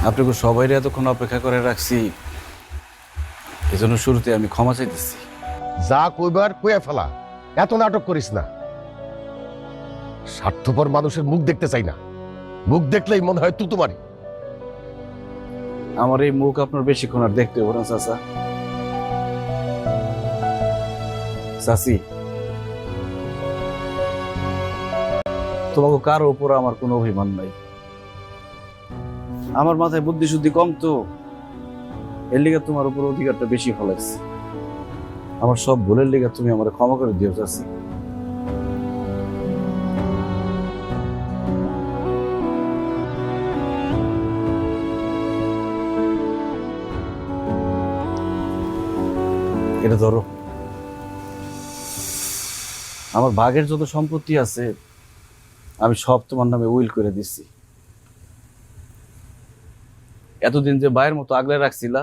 আপনাকে সবাই এতক্ষণ অপেক্ষা করে রাখছি, এজন্য শুরুতে আমি ক্ষমা চাইতেছি। যা কইবার কইয়া ফেলা, এত নাটক করিস না। স্বার্থপর মানুষের মুখ দেখতে চাই না, মুখ দেখলেই মনে হয় তুতুমারি। আমার এই মুখ আপনার বেশিক্ষণ আর দেখতে পারেন চাচা। চাচি, তোমাকে কারো উপর আমার কোনো অভিমান নাই। আমার মাথায় বুদ্ধি শুদ্ধি কম তো, এর লিগে তোমার উপর অধিকারটা বেশি ফলাইছে। আমার সব ভুলের লিগে তুমি আমার ক্ষমা করে দিও চাচি। এটা ধরো, আমার ভাগের যত সম্পত্তি আছে আমি সব তোমার নামে উইল করে দিচ্ছি। এতদিন যে ভাইয়ের মতো আগলে রাখছিলা,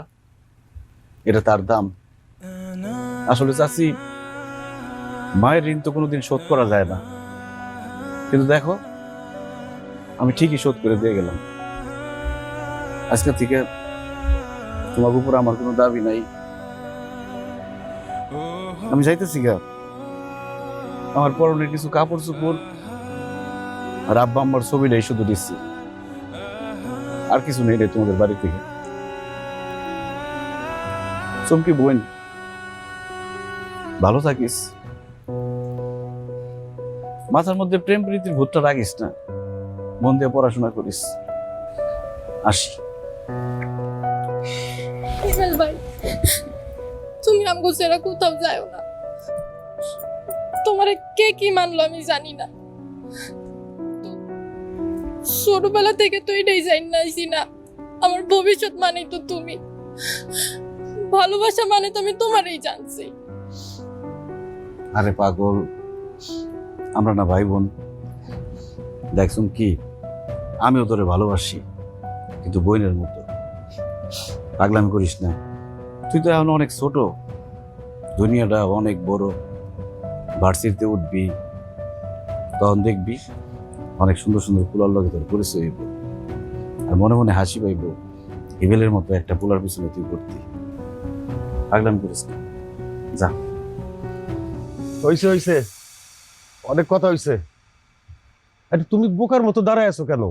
এটা তার দাম। আসলে চাচি, মায়ের ঋণ তো কোনোদিন শোধ করা যায় না, কিন্তু দেখো আমি ঠিকই শোধ করে দিয়ে গেলাম। আজকে থেকে তোমার উপর আমার কোনো দাবি নাই। আমি যাইতেছি গা, আমার পরনের কিছু কাপড় চোপড় আর আব্বা আম্মার ছবিটাই শুধু দিচ্ছি, আর কিছু নেই রে তোমাদের বাড়ি থেকে। চমকি বোন, ভালো থাকিস, মাথার মধ্যে প্রেম প্রীতির ভূতটা রাখিস না, মন দিয়ে পড়াশোনা করিস। আসি। ইসমাইল ভাই, তুমি আমগো ছেড়ে কোথাও যাও না। তোমারে কে কি মানলো আমি জানি না, ছোটবেলা থেকে তো এটাই জানি নাইছি না আমার ভবিষ্যৎ মানে তো তুমি, ভালোবাসা মানে তো আমি তোমারই জানছি। আরে পাগল, আমরা না ভাই বোন? দেখছুন কি, আমিও তোরে ভালোবাসি, কিন্তু বোনের মতো। পাগলামি করিস না, তুই তো এখন অনেক ছোট, দুনিয়াটা অনেক বড়। ভার্সিটিতে উঠবি, তখন দেখবি অনেক সুন্দর সুন্দর পোলার লগে তোর পরিচয় হইব, আর মনে মনে হাসি পাইব হিবেলের মতো একটা পোলার পিছনে তুই করতি। পাগলামি করিস না, যা। হইছে হইছে, অনেক কথা হইছে। আরে তুমি বোকার মতো দাঁড়ায় আছো কেন?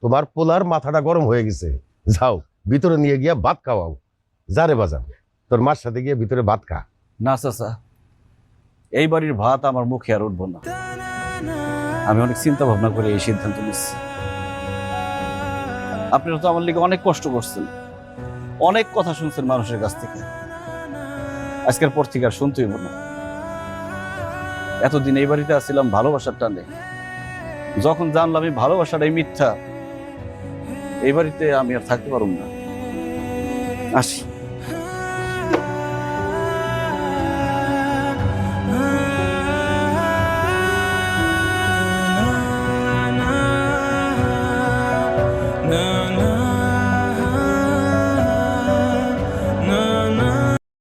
তোমার পোলার মাথাটা গরম হয়ে গেছে, যাও ভিতরে নিয়ে গিয়া ভাত খাওয়াও। যারে বাজান, তোর মার সাথে গিয়ে ভিতরে ভাত খা। না চাচা, এই বাড়ির ভাত আমার মুখে আর উঠবো না। আমি অনেক চিন্তা ভাবনা করে এই সিদ্ধান্ত নিচ্ছি। আপনারা তো আমার লিগে অনেক কষ্ট করছেন, অনেক কথা শুনছেন মানুষের কাছ থেকে, আজকের পর থেকে আর শুনতেই না। এতদিন এই বাড়িতে আসছিলাম ভালোবাসার টানে, যখন জানলাম এই ভালোবাসাটাই মিথ্যা, এই বাড়িতে আমি আর থাকতে পারব না। আসি।